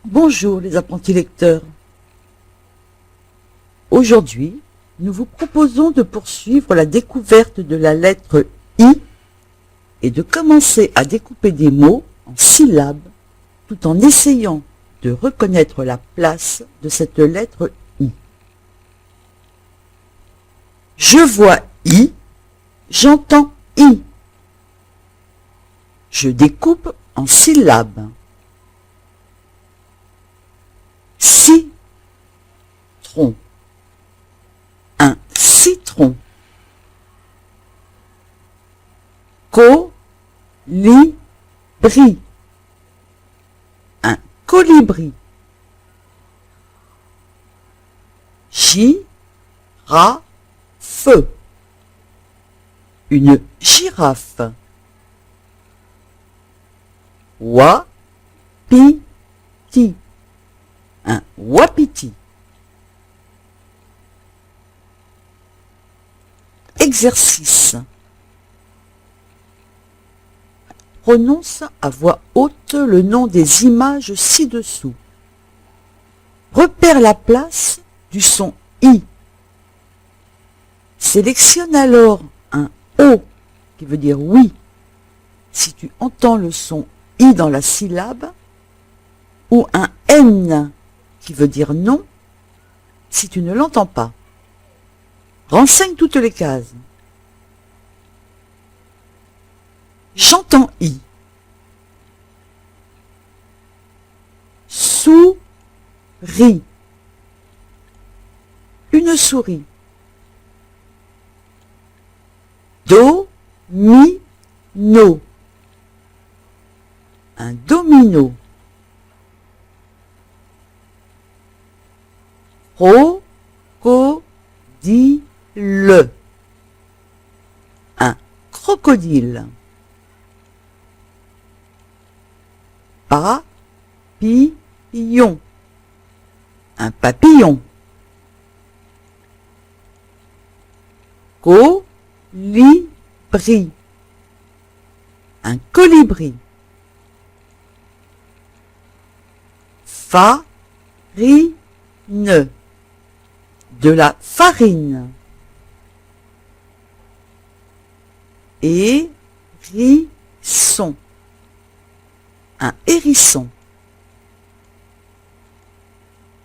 Bonjour les apprentis lecteurs. Aujourd'hui, nous vous proposons de poursuivre la découverte de la lettre I et de commencer à découper des mots en syllabes tout en essayant de reconnaître la place de cette lettre I. Je vois I, j'entends I. Je découpe en syllabes. Citron. Un citron. Colibri. Un colibri. Girafe. Une girafe. Wapiti. Un wapiti. Exercice. Prononce à voix haute le nom des images ci-dessous. Repère la place du son I. Sélectionne alors un O qui veut dire oui si tu entends le son I dans la syllabe ou un N qui veut dire non si tu ne l'entends pas. Renseigne toutes les cases. J'entends I. Souris. Une souris. Domino. Un domino. Crocodile. Un crocodile. Papillon. Un papillon. Colibri. Un colibri. Farine. De la farine. Hérisson. Un hérisson.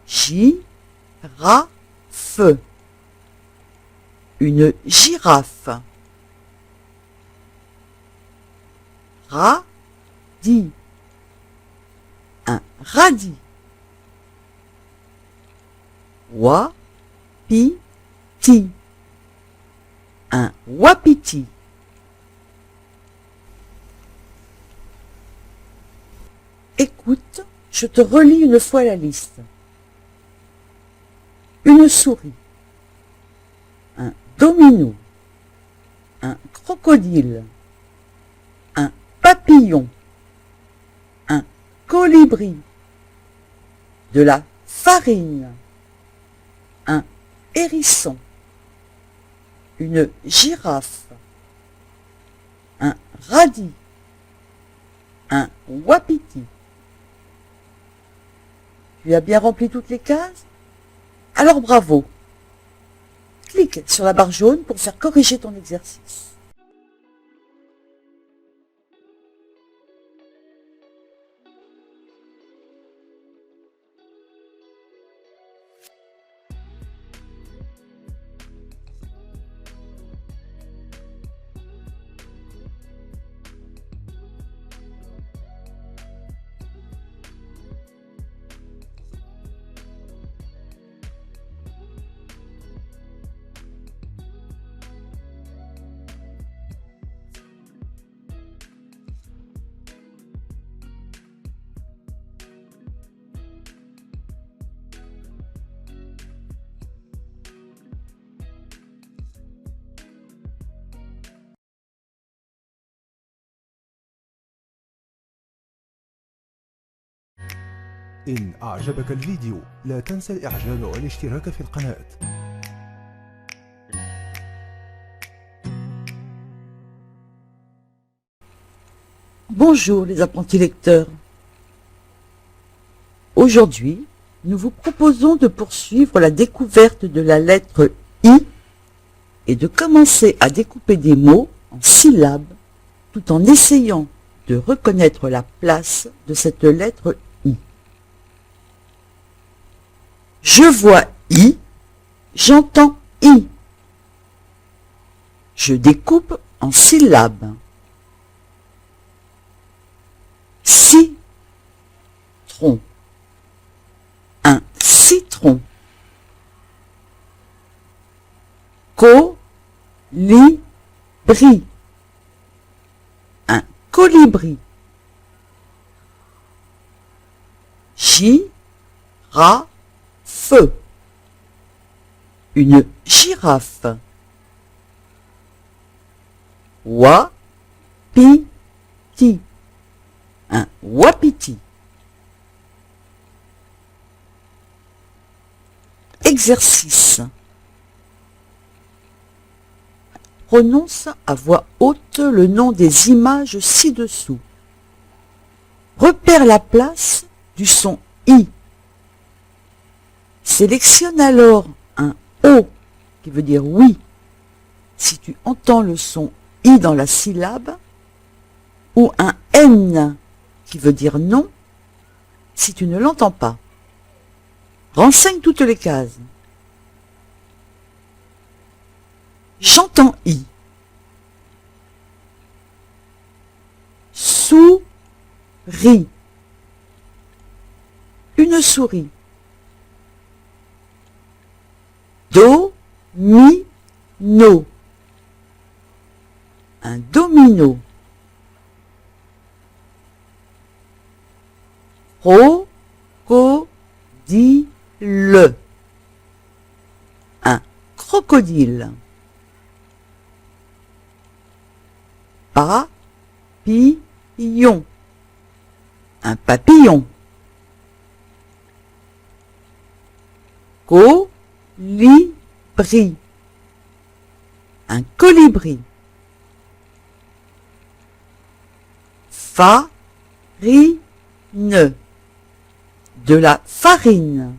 Girafe. Une girafe. Radis. Un radis. Wapiti. Un wapiti. Écoute, je te relis une fois la liste. Une souris. Un domino. Un crocodile. Un papillon. Un colibri. De la farine. Un hérisson. Une girafe. Un radis. Un wapiti. Tu as bien rempli toutes les cases? Alors bravo. Clique sur la barre jaune pour faire corriger ton exercice. إن أعجبك الفيديو لا تنسى الإعجاب والاشتراك في القناة. Bonjour les apprentis lecteurs. Aujourd'hui, nous vous proposons de poursuivre la découverte de la lettre I et de commencer à découper des mots en syllabes tout en essayant de reconnaître la place de cette lettre I. Je vois I, j'entends I. Je découpe en syllabes. Citron. Un citron. Colibri. Un colibri. Girafe. Une girafe. Wapiti. Un wapiti. Exercice. Prononce à voix haute le nom des images ci-dessous. Repère la place du son I. Sélectionne alors un O qui veut dire oui si tu entends le son I dans la syllabe ou un N qui veut dire non si tu ne l'entends pas. Renseigne toutes les cases. J'entends I. Souris. Une souris. Domino. Un domino. Crocodile. Un crocodile. Papillon. Un papillon. Colibri. Un colibri. Farine. De la farine.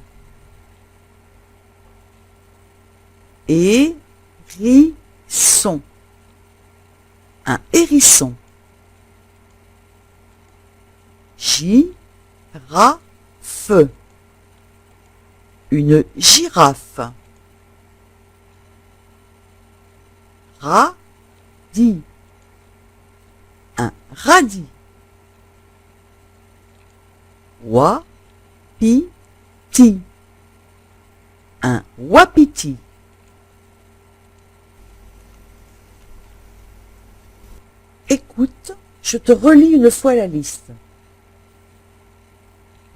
Hérisson. Un hérisson. Girafe. Une girafe. Radis. Un radis. Wapiti. Un wapiti. Écoute, je te relis une fois la liste.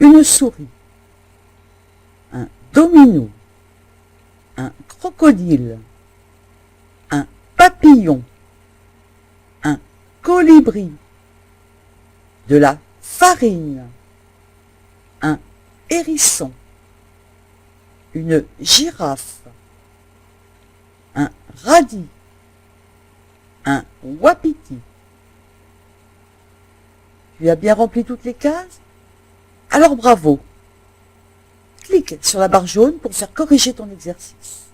Une souris. Un domino. Un crocodile. Un papillon. Un colibri. De la farine. Un hérisson. Une girafe. Un radis. Un wapiti. Tu as bien rempli toutes les cases? Alors bravo. Clique sur la barre jaune pour faire corriger ton exercice.